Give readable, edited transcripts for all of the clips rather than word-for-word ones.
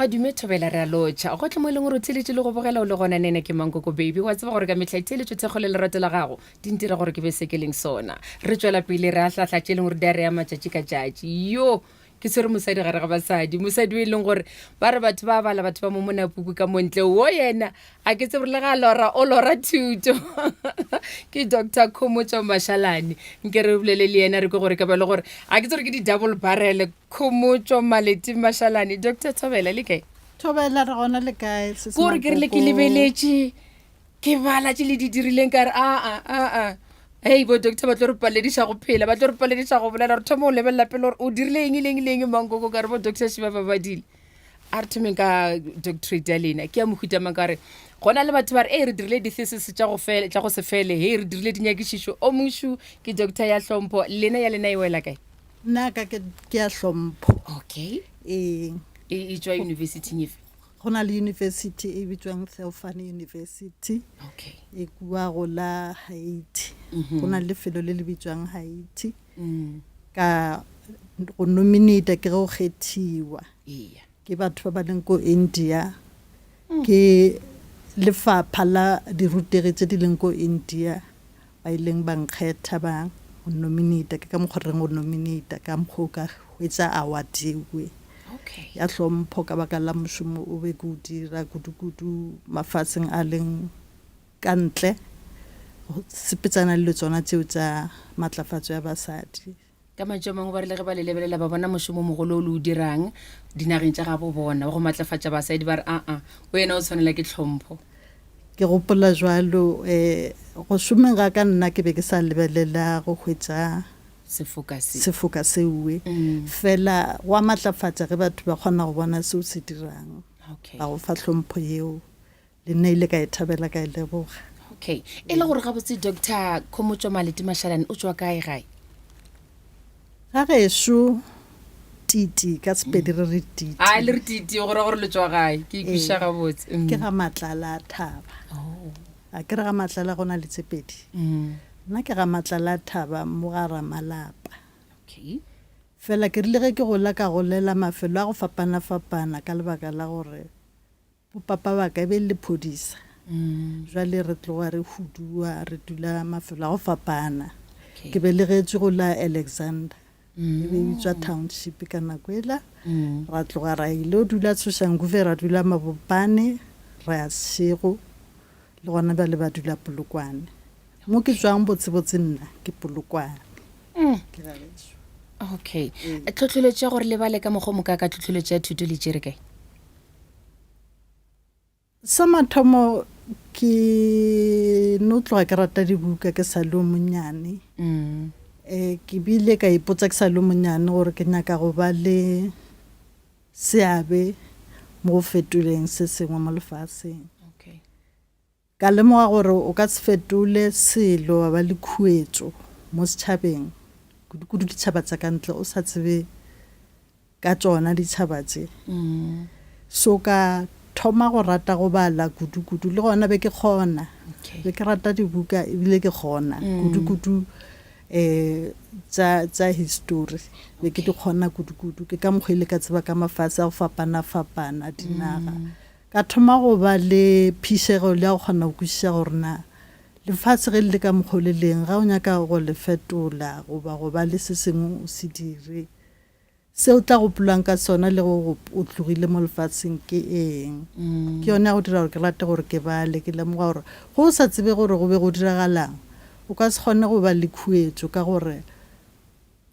madume Thobela re a lotšha go tle mo e leng gore o theletše le go bogela o le gona nene ke Mankoko baby wa tseba gore ka metlha theletšo thekgo le lerato la gago di ntira gore ke be se ke leng sona re tswela pele re a tlhatlha tše e leng gore di a re ya matšatši ka tšatši yo ke swere mosadi gare ga basadi mosadi o e leng gore ba re batho ba bala batho ba mo monapuku ka montle wo yena a ke tsebe le ga lora o lora thuto ke Dr. Khomotso Mashalane nke re bolele le yena re ke gore ka ba le gore a ke tsere ke di double barrel Khomotso Maleti Mashalane Dr. Thobela le kae Thobela re gona le kae se gore ke rile ke lebeletše ke bala tše le di dirileng ka re hey bo doctor ba tlo re palediša go phela ba tlo re palediša go bolela re thoma o lebelela pele gore o dirile eng Mankoko ka re bo doctor Shiba ba badile a re thomeng ka doctorate ya lena ke ya mohutamang ka re gona le batho ba re re dirile di-thesis tša go se fele re dirile dinyakišišo o mošu ke doctor ya hlompho lena ya lena e wela kae nna ka ke ya hlompho okay e tswa university efe go na le university e bitswang Theophany University okay e kua go la Haiti go na le lefelo le le bitswang Haiti ka go nominate ke go kgethiwa ke batho ba ba leng ko India ke lefapha la dirutegi tse di leng ko India ba ileng ba nkgetha ba go nominate ke ka mogoreng go nominate ka mokgwa ka hwetsa award we okay ya hlompho ka baka la mošomo o be go dira kudu mafatsheng a leng kantle go sepetsana le tsona tseo tsa matlafatso ya basadi ka matšo mangwe ba re le ge ba le lebelela ba bona mošomo mogolo o le o dirang dinageng tša ga bo bona ba go matlafatša basadi ba re o yena o tshwanela ke tlhompho ke gopola jwalo go šomeng ga ka nna ke be ke sa lebelela go hwetša sefoka seuwe fela wa matlafatša ge batho ba kgona go bona seo se dirang ba go fa tlhompho yeo le nna ile ka e thabela ka e leboga okay e le gore ga botse Dr. Khomotso Maleti Mashalane o tswa kae gae ga gešo titi ka sepedi re re titi le re titi gore le tswa gae ke ikwiša ga botse ke ga Matlala Thaba a ke re ga Matlala gona le tsepedi nna ke ga Matlala Thaba mo ga Ramalapa okay fela ke rile ge ke gola ka golela mafelo a go fapana ka lebaka la gore papa ba ka be le phodisa jwale re tloga re hudua re dula mafelo a go fapana ke be le getše go la Alexander e be bitswa township ka nako ela ra tloga ra ile o dula Soshanguve ra dula Mabopane ra Sego le gona ba le ba dula Polokwane mo ke tswang botsebotse nna ke Polokwane ke ra letso okay tlhotlheletša gore le bale ka mogomo ka tlhotlheletša ya thuto le tšere kae sa mathomo ke no tloga ke rata dibuka ke sa le monnyane ke bile ka ipotsa ke sa le monnyane gore ke nyaka go ba le seabe mo go fetoleng se sengwe mo lefatsheng ka lemoga gore o ka se fetole selo wa ba le khuetso mo setšhabeng kudu ditšhaba tsa ka ntle o sa tsebe ka tsona ditšhaba tse so ka thoma go rata go bala kudu le gona be ke kgona be ke rata dibuka ebile ke kgona kudu tsa history be ke di kgona kudu ke ka mokgwa ile ka tseba ka mafatshe a go fapana dinaga ka thoma go ba le phišego le a go kgona go kwešiša gore na lefatshe ge le ka mokgwa le leng ga o nyaka go le fetola goba go ba le se sengwe o se dire se o tla gopolang ka sona le go o tlogile mo lefatsheng ke eng ke yone ya go dira gore ke rate gore ke bale ke lemoga gore go o sa tsebe gore go be go diragalang o ka se kgone go ba le khuetso ka gore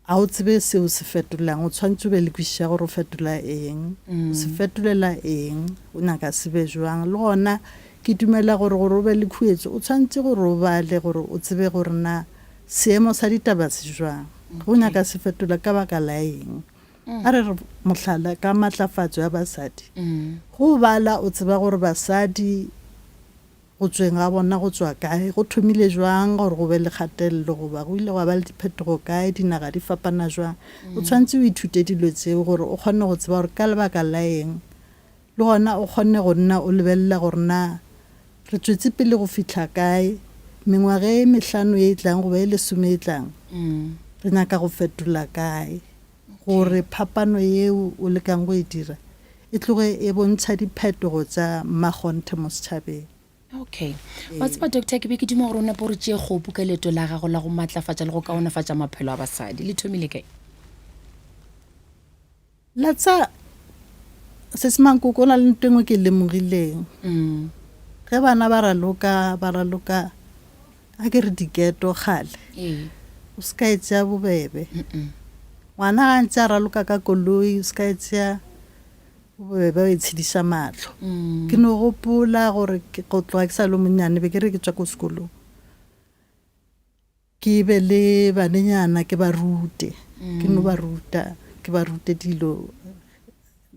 a o tsebe seo se fetolang o tshwanetse o be le kwešiša gore o fetola eng o se fetolela eng o nyaka se be jwang le gona ke dumela gore o be le khuetso o tshwanetse gore o bale gore o tsebe gore na seemo sa ditaba se jwang go nyaka se fetola ka baka la eng a re mohlala ka matlafatso ya basadi go bala o tseba gore basadi go tsweng ga bona go tswa kae go thomile jwang gore go be le kgatelelo goba go ile go ba le diphetogo kae dinaga di fapana jwang o tshwanetse o ithute dilo tseo gore o kgone go tseba gore ka lebaka la eng le gona o kgone go nna o lebelela gore na re tswetse pele go fihla kae mengwaga e 5 e tlang goba e 10 e tlang re nyaka go fetola kae gore phapano yeo o lekang go e dira e tloge e bontsha diphetogo tsa mmagonthe mo setšhabeng. okay wa tseba doctor ke be ke dimo gore o napo re tšee kgopu ka leeto la gago la go maatlafatša le go kaonafatša maphelo a basadi le thomile kae? la tsa Sesimankoko o na le ntho engwe ke lemogileng ge bana ba raloka a ke re diketo gale o se ka etsea bobebe ngwana ga ntse a raloka ka koloi o se ka etsea bobebe o e tshedisa matlho ke no gopola gore go tloga ke sa le monnyane be ke re ke tswa ko sekolong ke be le banenyana ke ba rute ke no ba ruta ke ba rute dilo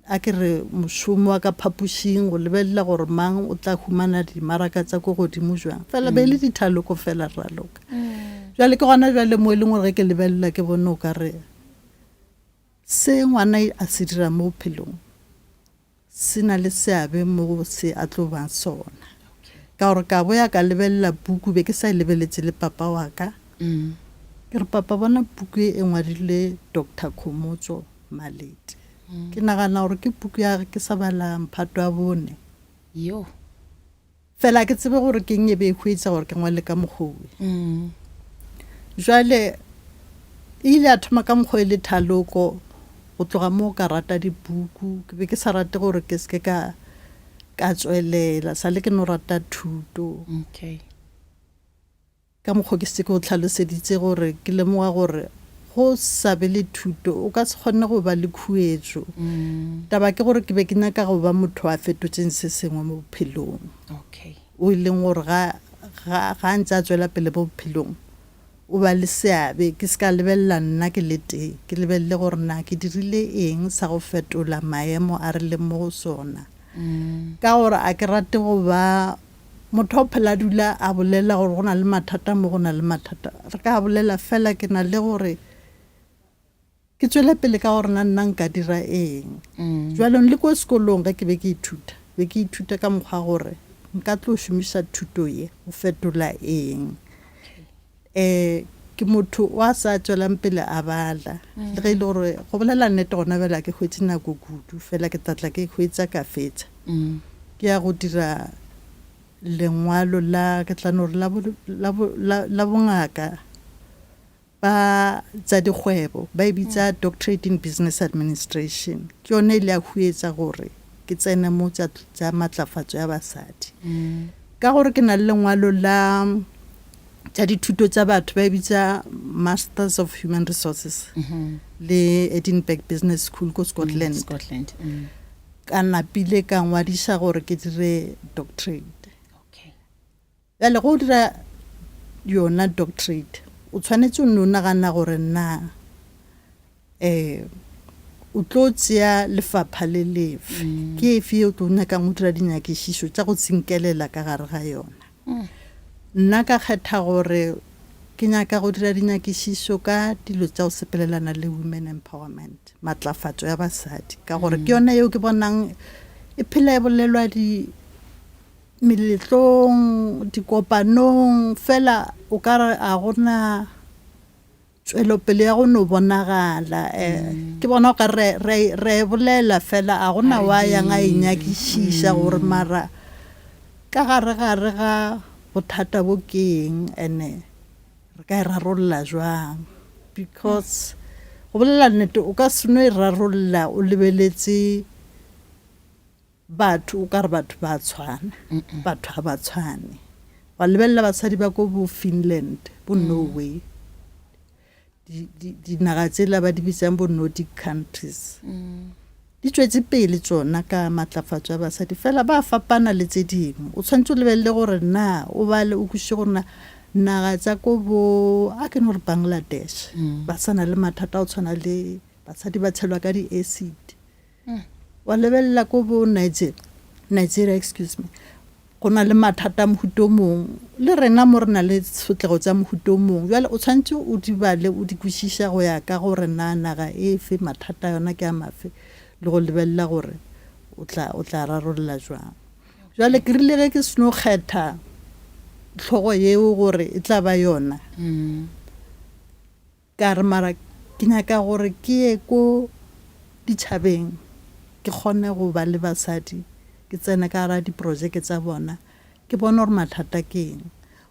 a ke re mošomo wa ka phapošing go lebelela gore mang o tla humana dimaraka tsa ko godimo jwang fela be le dithaloko fela raloka jwale ke gona jwale mo e leng gore ge ke lebelela ke bone o ka re se ngwana a se dira mo bophelong se na le seabe mo se a tlo bang sona ka gore ka boya ka lebelela buku be ke sa lebeletse le papa wa ka ke re papa bona buku e ngwadile Dr. Khomotso Malete ke nagana gore ke buku ya ke sa bala Mphato a bone yo fela ke tsebe gore ke eng e be e hwetsa gore ke ngwale ka mokgowe jwale ile a thoma ka mokgowe le thaloko go tloga mo ka rata dibuku ke be ke sa rate gore ke se ka tswelela sa le ke no rata thuto okay ka mokgwa ke se ke go tlhaloseditse gore ke lemoga gore go sa be le thuto o ka se kgonne go ba le khuetso taba ke gore ke be ke nyaka go ba motho a fetotseng se sengwe mo bophelong okay o e leng gore ga ntse a tswela pele mo bophelong o ba le seabe ke se ka lebelela nna ke le teng ke lebelele gore na ke dirile eng sa go fetola maemo a re le mo go sona ka gore a ke rate go ba motho o phela dula a bolela gore go na le mathata mo go na le mathata re ka bolela fela ke na le gore ke tswele pele ka gore nna nka dira eng jwalong le ko sekolong ge ke be ke ithuta ka mokgwa gore nka tlo šomiša thuto ye o fetola eng ke motho wa sa tswelang pele a bala le ge e le gore go bolela nnete gona bela ke hwetse nako kudu fela ke tatla ke hwetsa ka fetsa ke ya go dira lengwalo la ke tla no la bongaka ba tsa dikgwebo ba bitsa Doctorate in Business Administration ke yone ile a hwetsa gore ke tsena mo tsa matlafatso ya basadi ka gore ke na le lengwalo la tsa dithuto tsa batho ba bitsa Masters of Human Resources le Edinburgh Business School ko Scotland ka napile ka ngwadisa gore ke dire doctorate jale go dira yona doctorate o tshwanetse o nno nagana gore na o tlo tšea lefapha le lefe ke efe o tlo nyakang go dira dinyakišišo tša go tsinkelela ka gare ga yona nna ka kgetha gore ke nyaka go dira dinyakišišo ka dilo tša go sepelelana le women empowerment matlafatso ya basadi ka gore ke yona yeo ke bonang e phela e bolelwa meletlong dikopanong fela o ka re a gona tswelopele ya go no bonagala ke bona o ka re bolela fela a gona wa yang a inyakišiša gore mara ka gare ga bothata bo keng ene re ka e rarolola jwang because go bolela nnete o ka seno e rarolola o lebeletse batho o ka re batho ba tshwana batho ga ba tshwane wa lebelela basadi ba ko bo Finland bo Norway dinaga tsela ba di bitsang bo Nordic countries di tswetse pele tsona ka matlafatso ya basadi fela ba fapana le tse dingwe o tshwanetse o lebelele gore na o bale o kuše gore naga tsa ko bo a ke no re Bangladesh ba sana le mathata o tshwana le basadi ba tshelwa ka di-acid wa lebelela ko bo Nigeria excuse me go na le mathata mohuto mong le rena mo re na le sotlego tsa mohuto mong jwale o tshwanetse o di bale o di kwešiša go ya ka gore na naga e fe mathata yona ke a mafe le go lebelela gore o tla rarolola jwang jwale ke rile ge ke seno kgetha tlhogo yeo gore e tla ba yona ka re mara ke nyaka gore ke ye ko ditšhabeng ke kgone go ba le basadi ke tsene ka ra diprojeke tsa bona ke bona gore mathata ke eng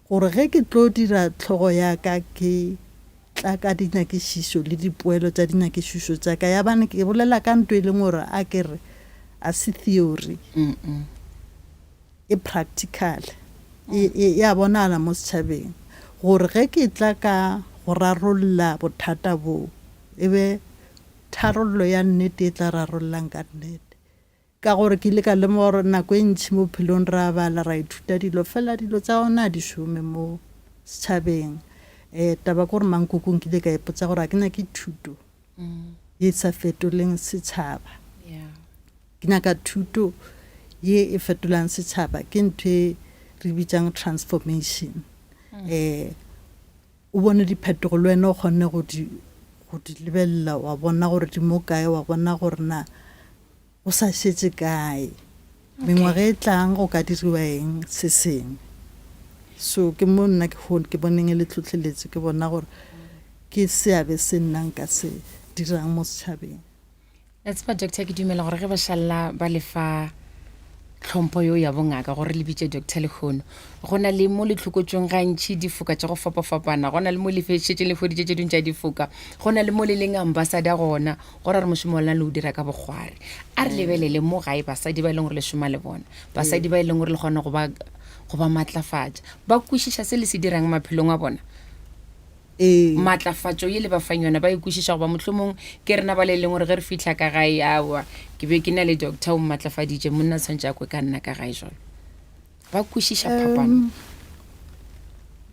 gore ge ke tlo dira tlhogo ya ka ke tla ka dinyakišišo le dipoelo tša dinyakišišo tša ka ya bane ke bolela ka nto e leng gore a ke re a se theory e practical ya bonala mo setšhabeng gore ge ke tla ka go rarolla bothata boo e be tharollo ya nnete e tla rarollang ka nnete ka gore ke ile ka lemoga gore nako e ntšhi mo bophelong ra bala ra ithuta dilo fela dilo tsa gona di šome mo setšhabeng taba gore mankokong ke ile ka ipotsa gore a ke nyake thuto ye sa fetoleng setšhaba ke nyaka thuto ye e fetolang setšhaba ke ntho e re bitsang transformation o bone diphetogo le wena o kgonne go di lebelela wa bona gore di mo kae wa bona gore na o sa šetse kae mengwaga e tlang go ka diriwa eng se sengwe so ke mo nna ke boneng e le tlhotlheletso ke bona gore ke seabe se nnang ka se dirang mo setšhabeng tseba doctor ke dumela gore ge ba šalla ba lefa tlhompho yo ya bongaka gore le bitse Dr. Lekgono go na le mo letlhokotsong gantšhi difoka tša go fapafapana go na le mo lefešetše le foditše tše dingwe tša difoka go na le mo le leng ambasada gona gore re mošomo lena le o dira ka bogware a re lebelele mo gae basadi ba e leng gore le šoma le bona basadi ba e leng gore le kgona go ba matlafatša ba kwešiša se le se dirang maphelong a bona matlafatšo ye le ba fang yona ba ikwešiša goba mohlomong ke rena ba le leng gore ge re fitlha ka gae awa ke be ke na le doctor o mmatlafaditše monna tshwantse a kwe ka nna ka gae jalo ba kwešiša phapano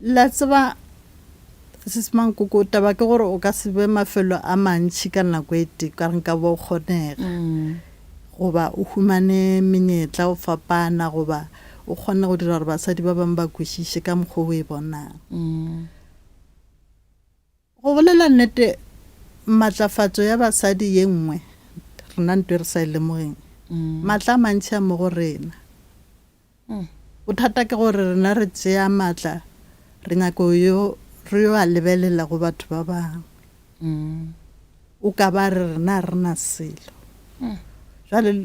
la tseba sesemankoko taba ke gore o ka se be mafelo a mantšhi ka nako e te ka reng ka bo o kgonega goba o humane menyetla o fapana goba o kgone go dira gore basadi ba bangwe ba kwešiše ka mokgwa o e bonang go bolela nnete matlafatso ya basadi ye nngwe rena ntwe re sa e lemogeng maatla a mantšhi a mo go rena bothata ke gore rena re tšea maatla re nyako re yo a lebelela go batho ba bangwe o ka ba re rena rena selo jale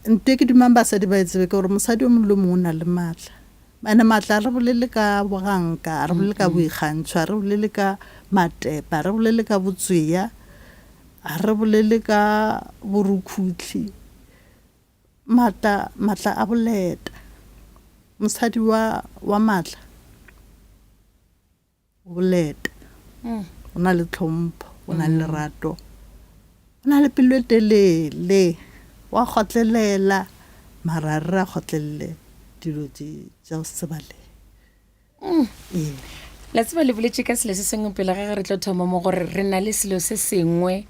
ntwe ke dumang basadi ba etsebe ke gore mosadi o mongwe le mongwe o na le maatla ane maatla a re bolele ka boganka a re bolele ka boikgantšho a re bolele ka matepa a re bolele ka botsweya a re bolele ka borukhutli maatla a boleta mosadi wa maatla o boleta o na le tlhompho o na le lerato o na le pelo e telele wa kgotlelela mara re a kgotlelele dilo tša go sebale la tseba le boletše ka selo se sengwe pele ge re tlo thoma mo gore re na le selo se sengwe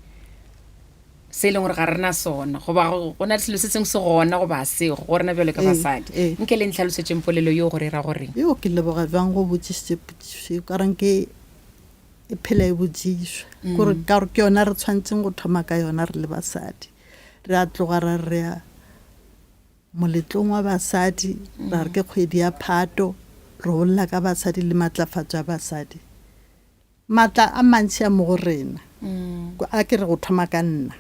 se e leng gore ga rena sona goba go na le selo se sengwe se gona goba sego go rena bjalo ka basadi nke le ntlhalosetšeng polelo yo gore ra goreng yo ke leboga bjang go botsišitše potsišo ka reng ke e phela e botsišwa gore ka gore ke yona re tshwanetseng go thoma ka yona re le basadi re a tloga ra rea moletlong wa basadi ra re ke kgwedi ya Phato re bolela ka basadi le matlafatšo ya basadi maatla a mantši a mo go rena a ke re go thoma ka nna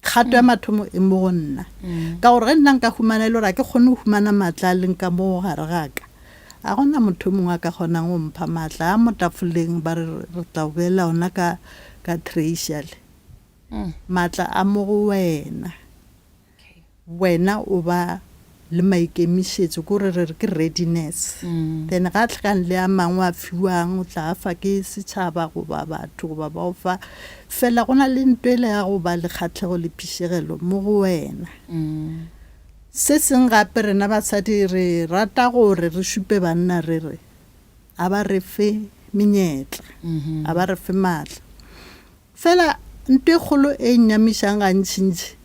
kgato ya mathomo e mo go nna ka gore ge nna nka humana e le gore a ke kgone go humana maatla a leng ka mo gare gaka a gona motho mongwe a ka kgonang go mpha maatla a mo tafoleng ba re tla boela ona ka traciale maatla a mo go wena o ba le maikemišetšo kore re re ke readiness then ga tlhakane le a mangwe a fiwang o tla fa ke setšhaba goba batho goba ba o fa fela go na le ntwele ya go ba le kgatlhego le phišegelo mo go wena se seng gape rena basadi re rata gore re šupe banna re re a ba re fe menyetla a ba re fe maatla fela ntwe kgolo e nnyamišang gantšintši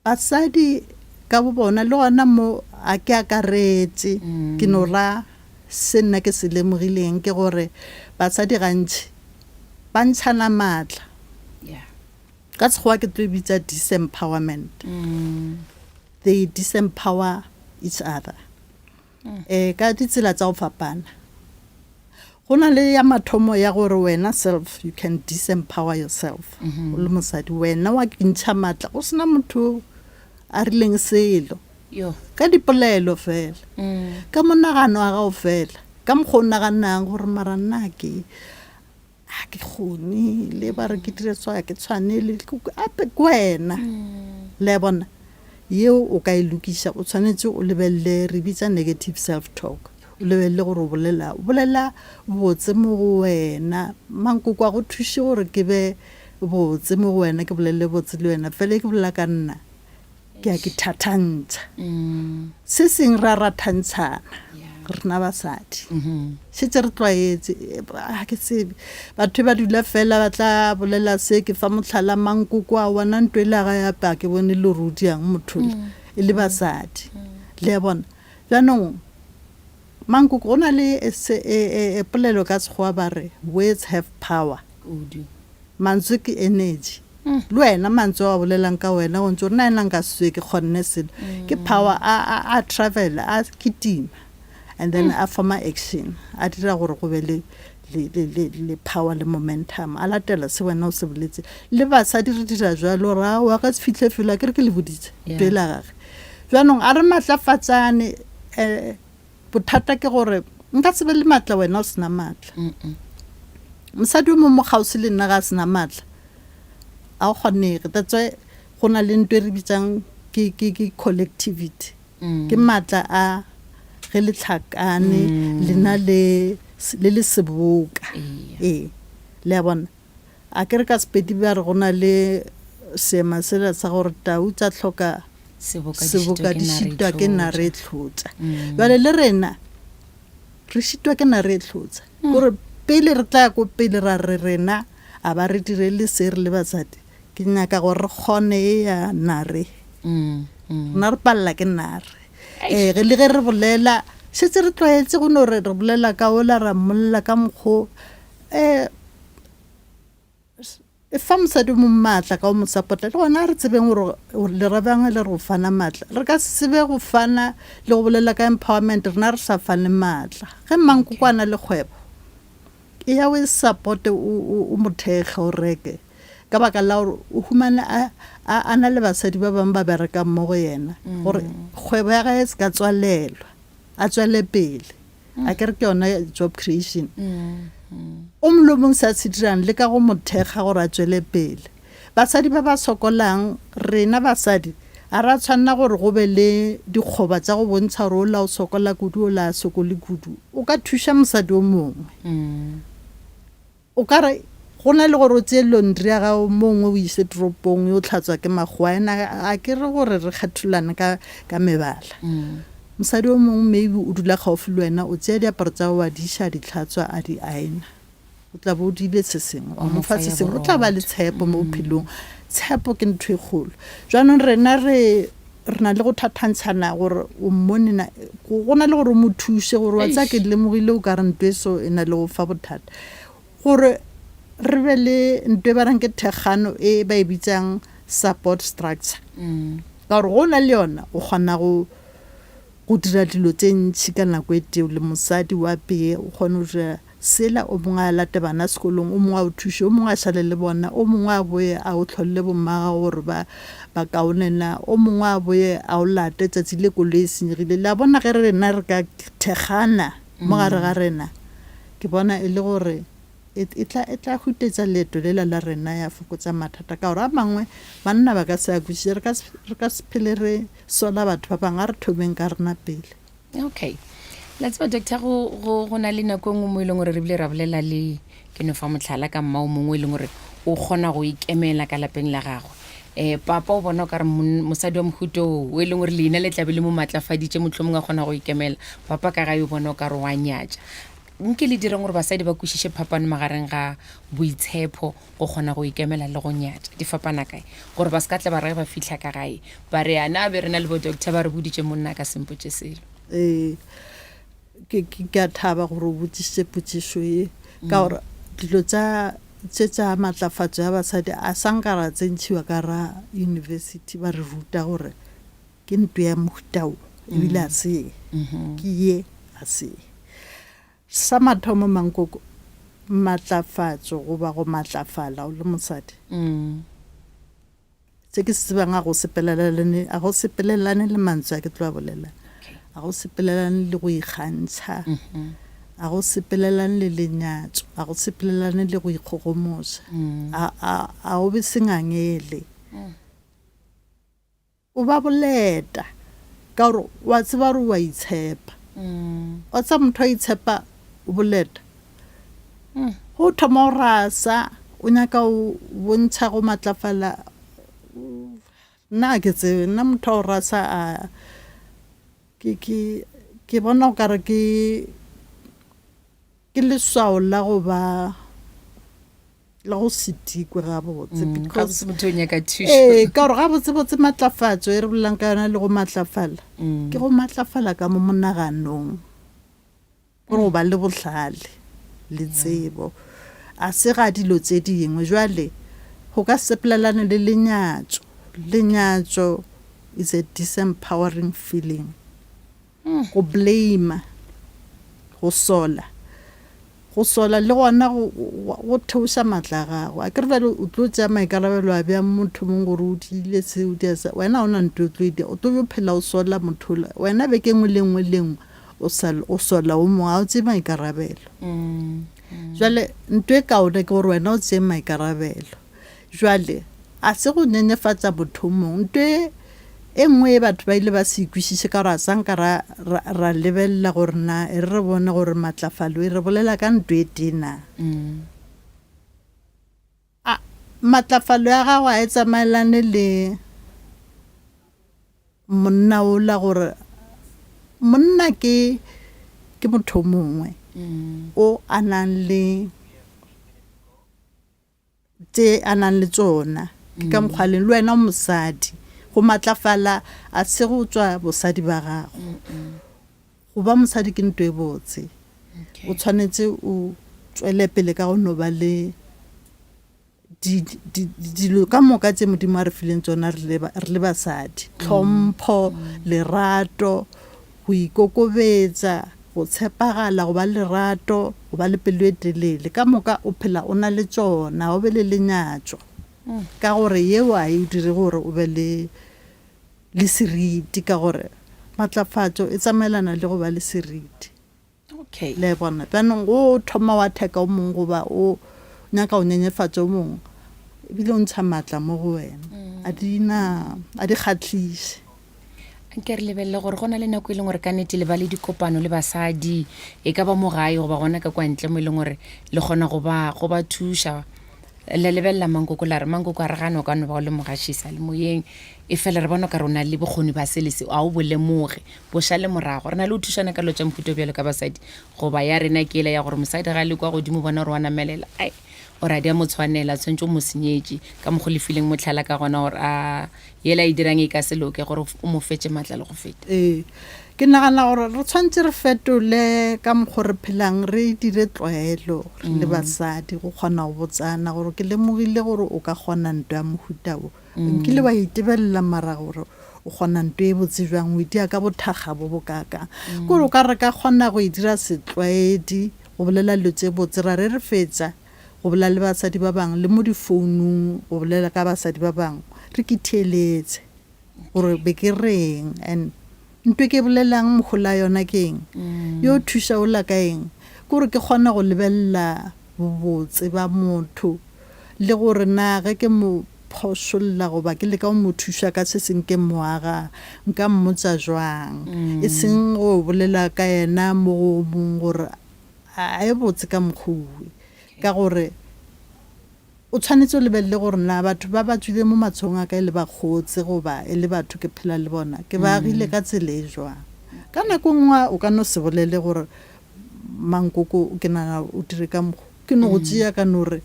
basadi ka bo bona le gona mo a ke akaretse ke no ra se nna ke se lemogileng ke gore basadi gantši ba ntšhana maatla ka tshekgowa ke tlo bitsa disempowerment they disempower each other ka ditsela tsa go fapana go na le ya mathomo ya gore wena self you can disempower yourself o le mosadi wena wa kintšha maatla go sena motho a rileng selo yo ka dipolelo fela ka monagano wa gago fela ka mokgwa o naganang gore mara nna ke kgone le ba re ke dire tswa ke tshwanele ape ke wena le bona yeo o ka e lokiša o tshwanetse o lebelele re bitsa negative self talk o lebelele gore o bolela botse mo go wena mankoko a go thuše gore ke be botse mo go wena ke bolelele botse le wena fela ke bolela ka nna ke a ke thathantšha se seng ra rathantšhana rena basadi šetse re tlwaetse ke tsebe batho ba dula fela ba tla bolela se ke fa motlhala mankoko a wana ntwe le ga ya pa ke bone le rudi yang motho e le basadi le bona jaanong mankoko go na le polelo ka sekgowa ba re words have power mantswe ke energy le wena mantswe wa bolelang ka wena o ntse o re na ena nka swe ke kgonne selo ke power a travel a kitima and then a forma action a dira gore go be le power le momentum a latela se wena o se boletse le basadi re dira jalo ra wa ka se fitlhe fela ke re ke le boditse pela gage jaanong a re matlafatsane bothata ke gore nka se be le matla wena o sena matla mosadi o mo mogausi le nna ga sena matla a o kgonege tatswa go na le ntwe re bitsang ke collectivity ke matla a ge le tlhakane lena le seboka le a bona a ke re ka sepedi ba re go na le seema sela sa gore tau tsa tlhoka seboka di šitwa ke nare e tlhotsa jale le rena re šitwa ke nare e tlhotsa gore pele re tla ko pele ra re rena a ba re direle se re le basadi ke nyaka gore re kgone ya nare rena re palela ke nare ge le ge re bolela šetse re tlwaetse go no re bolela ka ola ra mmolela ka mokgo e fa mosadi mo maatla ka o mo support le gona re tsebeng gore le ra bangwe le re go fana maatla re ka se be go fana le go bolela ka empowerment rena re sa fane maatla ge mankokwana le kgwebo e ya o e support o mothege o reke ka baka la gore o humane a na le basadi ba bangwe ba bereka mo go yena gore kgwebo ya gae se ka tswalelwa a tswele pele a ke re ke yona job creation o molomong sa se dirang le ka go mothega gore a tswele pele basadi ba ba sokolang rena basadi a ra tshwanna gore go be le dikgoba tsa go bontsha gore o la o sokola kudu o la sokole kudu o ka thuša mosadi o mongwe o ka re go na le gore o tseye laundry ya gago mongwe o ise toropong yo tlhatswa ke magwa ena a ke re gore re kgathulane ka mebala mosadi o mongwe maybe o dula gaufi le wena o tseye diaparo tsa wa di iša di tlhatswa a di aena o tla bo o dile se sengwe o mo fa se sengwe o tla ba le tshepo mo bophelong tshepo ke ntho e kgolo jaanong rena re na le go thathantshana gore o mmonena go na le gore o mo thuse gore wa tsa ke lemogile o ka re ntwe so e na le go fa bothata gore re be le ntwe ba reng ke thegano e ba e bitsang support structure ka gore go na le yona o kgona go dira dilo tse ntšhi ka nako e teo le mosadi wa peye o kgone go dira sela o mongwe a late bana sekolong o mongwe a o thuše o mongwe a šale le bona o mongwe a boye a o tlholele bommaga gore ba kaonena o mongwe a boye a o late tsatsi le koloi e senyegile le a bona ge rena re ka thegana mo gare ga rena ke bona e le gore e tla hutetsa leeto lela la rena ya fokotsa mathata ka gore a mangwe banna ba ka se a kwešiše re ka se phele re sola batho ba bangwe a re thomeng ka rena pele okay la tseba doctor go na le nako nngwe mo e leng gore re bile ra bolela le ke no fa motlhala ka mmao mongwe e leng gore o kgona go ikemela ka lapeng la gagwe papa o bona o ka re mosadi wa mohuto o e leng gore leina le tlabe le mo matlafaditše mohlomongwe a kgona go ikemela papa ka gae o bona o ka re wa nyatša nke le direng gore basadi ba kwešiše phapano magareng ga boitshepo go kgona go ikemela le go nyatša di fapana kae gore ba se ka tle ba rage ba fitlha ka gae ba re ana be re na le bo doctor ba re boditše monna ka sempotše selo ke a thaba gore o botsišitše potsišo ye ka gore dilo tša matlafatso ya basadi a sankara tsentšhiwa ka ra university ba re ruta gore ke ntwe ya mohutao ebile a se ke ye a se sa mathomo Mankoko matlafatso goba go matlafala o le mosadi se ke se banga go sepelelane a go sepelelane le mantswe a ke tloa bolela a go sepelelane le go ikgantsha a go sepelelane le lenyatso a go sepelelane le go ikgogomosa a o be sengangele o ba boleta ka gore wa tseba gore wa itshepa o tsa motho a itshepa o boleta go thoma o rasa o nyaka o bontsha go matlafala nna ke tsebe nna motho o rasa a ke bona o kare ke leswao la go ba la go setikwe gabotse because motho o nyaka thuso ka gore gabotsebotse matlafatso e re bolelang ka yona le go matlafala ke go matlafala ka mo monaganong gore go ba le botlhale le tsebo a se ga dilo tse dingwe jwale go ka sepelelane le lenyatso is a disempowering feeling go blame go sola le gona go theoša maatla a gago a ke re bale o tlo tšea maikarabelo a bja motho mongwe gore o diile seo wena o na nto o tlo idia o tlo phela o sola motho wena beke nngwe le nngwe o sola o mongwe a o tšee maikarabelo jwale nto e kaone ke gore wena o tšee maikarabelo jwale a se go nyenyefatša motho mongwe nto e nngwe batho ba ile ba se ikwešiše ka gore a sanka ra lebelela gore na e re bone gore matlafalo e re bolela ka nto e tena matlafalo ya gago a e tsamaelane le monna ola gore monna ke motho mongwe o a nang le tsona ke ka mokgwaleng le wena mosadi go matlafala a se go tswa bosadi ba gago go ba mosadi ke nto e botse o tshwanetse o tswele pele ka go no ba le dilo ka moka tse modimo a re fileng tsona re le basadi tlhompho lerato go ikokobetsa go tshepagala go ba lerato go ba le pelo e telele ka moka o phela o na le tsona o be le lenyatso ka gore yeo a e dire gore o be le seriti ka gore matlafatso e tsamaelana le go ba le seriti le bona banong o thoma wa theka o mongwe goba o nyaka o nyenyefatsa o mongwe ebile o ntsha maatla mo go wena a di kgatlhise nke re lebelele gore go na le nako e leng gore ka nnete le ba le dikopano le basadi e ka ba mo gae goba gona ka kwa ntle mo e leng gore le kgona go ba thuša le lebelela Mankoko la re Mankoko a re gane o ka no ba o le mogašisa le moyeng e fela re bona ka rona le bokgoni ba selese a o bolemoge boša le morago re na le o thušana ka lo tša mophuto bjalo ka basadi goba ya rena ke ele ya gore mosadi ga le kwa godimo bona gore wa namelela ai ore a di a mo tshwanela tshwantse o mo senyetše ka mo go lefileng motlhala ka gona gore a yela e dirang e ka seloke gore o mo fetse maatla le go feta ke nagana gore re tshwantse re fetole ka mokgwa re phelang re dire tlwaelo le basadi go kgona go botsana gore ke lemogile gore o ka kgona nto ya mohutao nkile wa itebelela mara gore o kgona nto e botse jwang o itia ka bothaga bo bokaka kore o ka re ka kgona go e dira setlwaedi go bolela dilo tse botse ra re fetsa go bolela le basadi ba bangwe le mo difounung go bolela ka basadi ba bangwe re ke theeletse gore be ke reng and nto ke bolelang mogola yona ke eng yo thuša o la ka eng gore ke kgona go lebelela bobotse ba motho le gore na ge ke mo phosolla goba ke le ka mo thuša ka se seng ke moaga nka mmotsa jwang e seng go bolela ka yena mo mong gore a e botse ka mokgwe ka gore o tshwanetse o lebelele gore na batho ba tswile mo matshong a ka e le bakgotse goba e le batho ke phela le bona ke ba agile ka tsela e jwang ka nako nngwe o ka no se bolele gore Mankoko ke nana o dire ka mokgwa ke no go tšea ka nore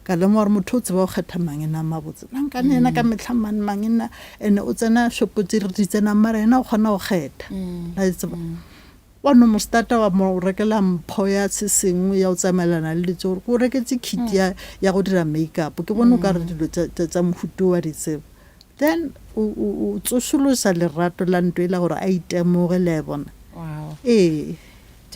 ka lemoga gore motho o tseba o kgetha mangena a mabotse nanka ne ena ka metlha mangena ene o tsena shoko tse re di tsena mara ena o kgona go kgetha la tseba wa no mo starta wa mo rekela mpho ya se sengwe ya o tsamaelana le tse gore go reketse kit ya go dira makeup ke bona o ka re dilo tsa mohuto wa ditsebo then o tsošološa lerato la nto e la gore a itemoge le bona wow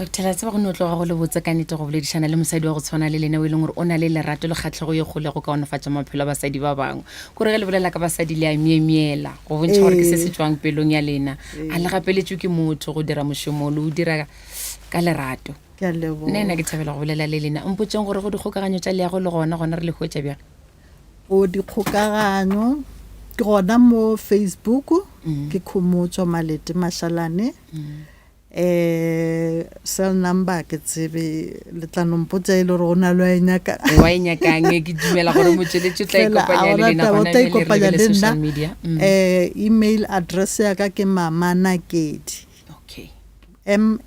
Dr. la tseba go ne o tloga go le botse ka nnete go boledišana le mosadi wa go tshwana le lena o e leng gore o na le lerato le kgatlhego ye kgolo go kaonafatša maphelo a basadi ba bangwe kore ge le bolela ka basadi le a miemiela go bontšha gore ke se se tswang pelong ya lena a le gapeletšwe ke motho go dira mošomo le o dira ka lerato ke a leboga. nna ke thabela go bolela le lena mpotseng gore go dikgokaganyo tša leago le gona re le hwetša bjang o dikgokaganyo ke gona mo Facebook ke Khomotso Malete Mashalane cell number ke tsebe le tla nompotsa ile gore ona lo nyaka wa nyakang ke dumela gore motšheletše tla ikopanya le lena gona le ikopanya le le social nna. media Email address ya ka ke Mama Nakedi, okay M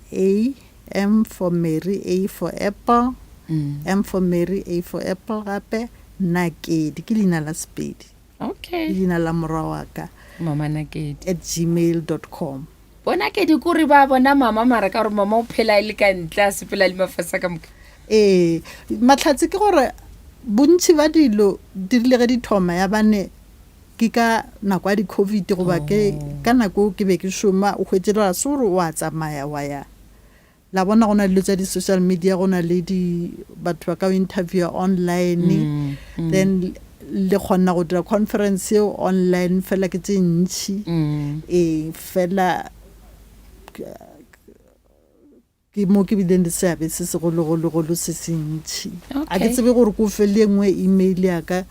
for Mary, A for Apple, M for Mary, A for Apple gape Nakedi ke leina la Sepedi okay leina la morwa wa ka Mama Nakedi @gmail.com. bona ke di kore ba bona mama mara ka gore mama o phela ile ka ntle a sepela le mafasa ka moka Matlhatsi ke gore bontši ba dilo di rile ge di thoma ya bane ke ka nako ya di-COVID goba ke ka nako ke be ke šoma o hwetšelela se gore o a tsamaya wa ya la bona go na le tsa di-social media go na le batho ba ka o interview online then le kgona go dira conference eo online fela ke tse ntšhi fela ke mo ke bileng le seabe se segologolo se se ntšhi a ke tsebe gore ko fele nngwe email ya ka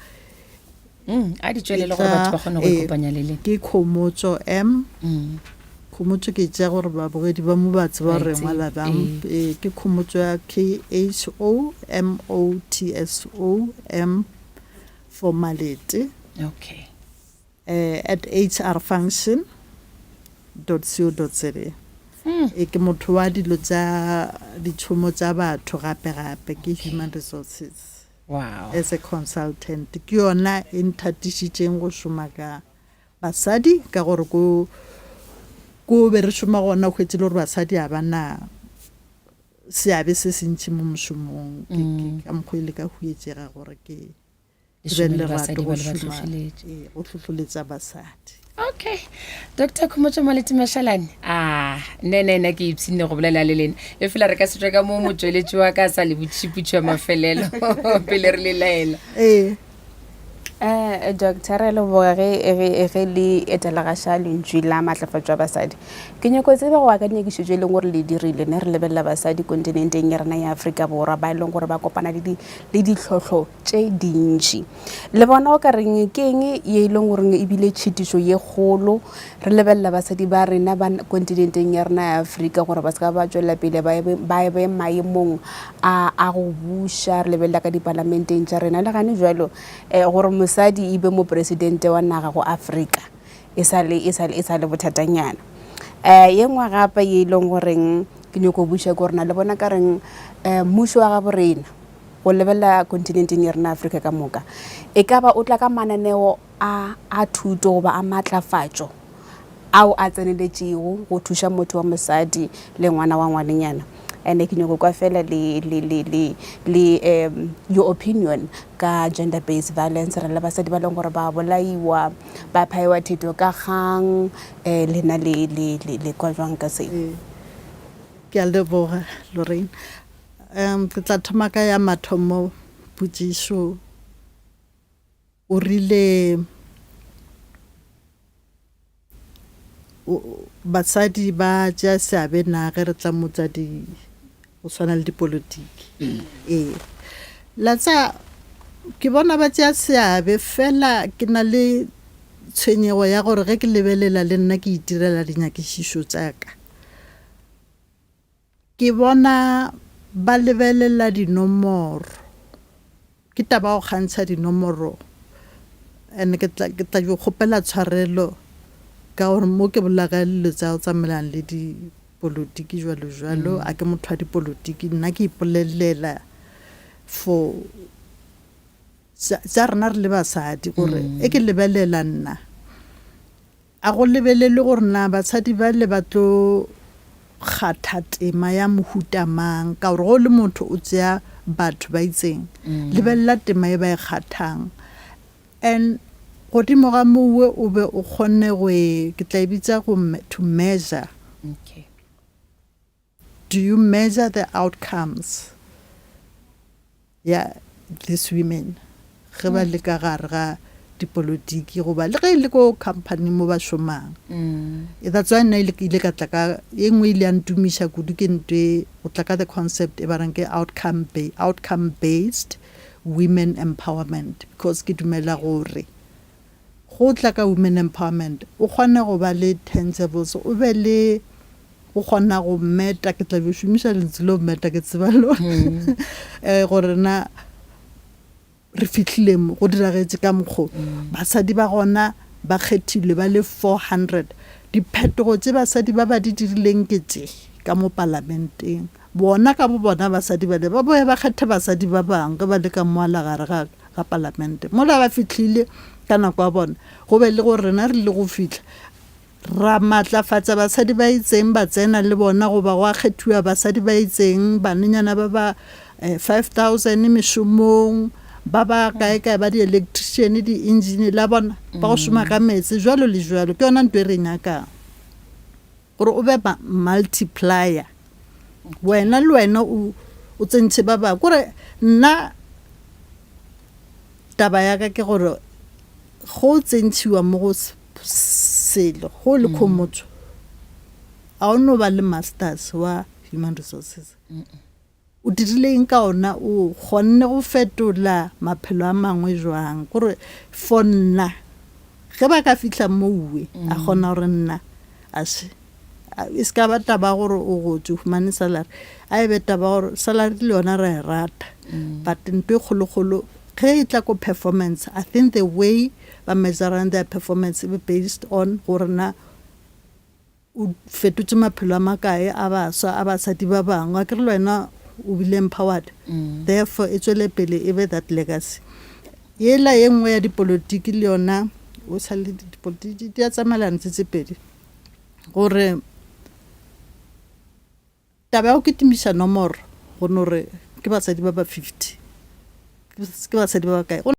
a di tswelele gore batho ba kgone go ikopanya le lena ke Khomotso Khomotso ke tša gore babogedi ba mo ba tseba re ngwala bang ke Khomotso ya KHOMOTSO for Malete okay at hrfunction.co.za ke motho wa dilo tsa ditšhomo tsa batho gape ke human resources wow as a consultant ke yona e nthatišitšeng go šoma ka basadi ka gore ko be re šoma gona go hwetše le gore basadi a bana seabe se se ntšhi mo mošomong ka mokgwa ile ka huetšega gore ke be le rato go tlhotlholetša basadi. okay Dr. Khomotso Malete Mashalane nena ke ipshinne go bolela le lena e fela re ka se tswa ka mo motsweletši wa ka sa le botšhiputšho mafelelo pele re le laela Dr. re leboga ge le etelagasha lentšwi la maatlafatšo a basadi ke nyako tsebe go akanyekišetšo e leng gore le dirile ne re lebelela basadi kontinenteng ya rena ya Afrika Borwa ba e leng gore ba kopana le ditlhotlho tše dintšhi le bona o ka reng ke eng ye e leng gore e bile tšhitišo ye kgolo re lebelela basadi ba rena ba kontinenteng ya rena ya Afrika gore ba se ka ba tšwelela pele ba be maemong a go buša re lebelela ka dipalamenteng tša rena le gane jalo gore mosadi e be mo presidente wa naga go Afrika e sa le bothatanyana ye nngwe gape ye e leng goreng ke nyako buša ko rena le bona ka reng mmušo wa ga borena go lebelela kontinenteng ya rena Afrika ka moka e ka ba o tla ka mananeo a thuto goba a maatlafatšo ao a tseneletšego go thuša motho wa mosadi le ngwana wa ngwanenyana ene ke nyako kwa fela le your opinion ka gender based violence re le basadi ba leng gore ba bolaiwa ba phaiwa thito ka kgang lena le kwa jwang ka se ke a leboga Lorraine ke tla thoma ka ya mathomo putsišo o rile basadi ba tša seabe na ge re tla motsa go tshwana le dipolotiki la tsa ke bona ba tša seabe fela ke na le tshwenyego ya gore ge ke lebelela le nna ke itirela dinyakišišo tša ka ke bona ba lebelela dinomoro ke taba go kgantšha dinomoro and ke tla go kgopela tshwarelo ka gore mo ke bolega dilo tsa go tsamaelana le dipolotiki jwalo a ke motho wa dipolotiki nna ke ipolelela for tša rena re le basadi gore e ke lebelela nna a go lebelele gore na basadi ba le ba tlo kgatha tema ya mohutamang ka gore go le motho o tšea batho ba itseng lebelela tema e ba e kgathang and godimo ga mowe o be o kgonne go ke tla e bitsa to measure do you measure the outcomes these women ge ba le ka gare ga dipolotiki goba le ge le ko company mo ba shomang that's why nna ile ka tla ka e nngwe ile ya ntumisha kudu ke ntwe o tla ka the concept e ba reng ke outcome based women empowerment because ke dumela gore go tla ka women empowerment o kgone go ba le tangibles o be le o kgona go meta ke tla be shumisa lentswe meta ke tseba lo gore na re fitlhile mo go diragetse ka mokgo basadi ba gona ba kgethilwe ba le 400 diphetogo tse basadi ba ba di dirileng ke tse ka mo parlamenteng bona ka bo bona basadi ba le ba boye ba kgetha basadi ba bangwe ba le ka moala gare ga parlamente mo la ba fitlhile ka nako ya bona go be le gore rena re le go fitlha ra matlafatsa basadi ba itseng ba tsena le bona go ba go kgethiwa basadi ba itseng banenyana ba ba 5000 mešomong ba ba kae ba di-electrician di-engineer la bona ba go šoma ka metsi jwalo le jwalo ke yona ntho e re nyakang gore o be multiplier wena le wena o tsentšhe ba ba kore nna taba ya ka ke gore go tsentšhiwa mo go selo go le khomotso a o no ba le masters wa human resources o dirileng ka ona o kgonne go fetola maphelo a mangwe jwang gore for nna ge ba ka fihla mo uwe a kgona gore nna ase e ska ba taba gore o gotse humane salary a ebe taba gore salary le yona re rata but ntwe kgolokgolo ge e tla ko performance I think the way ba measure their performance is based on gore na o fetotse maphelo a makae a baswa a basadi ba bangwe ke re lwena o bile empowered therefore e tswele pele e be that legacy yela ye nngwe ya dipolotiki le yona o sa le dipolotiki di a tsamayelana tse pedi gore taba ya go ketimisa nomoro go nore ke basadi ba ba 50 ke basadi ba ba kae go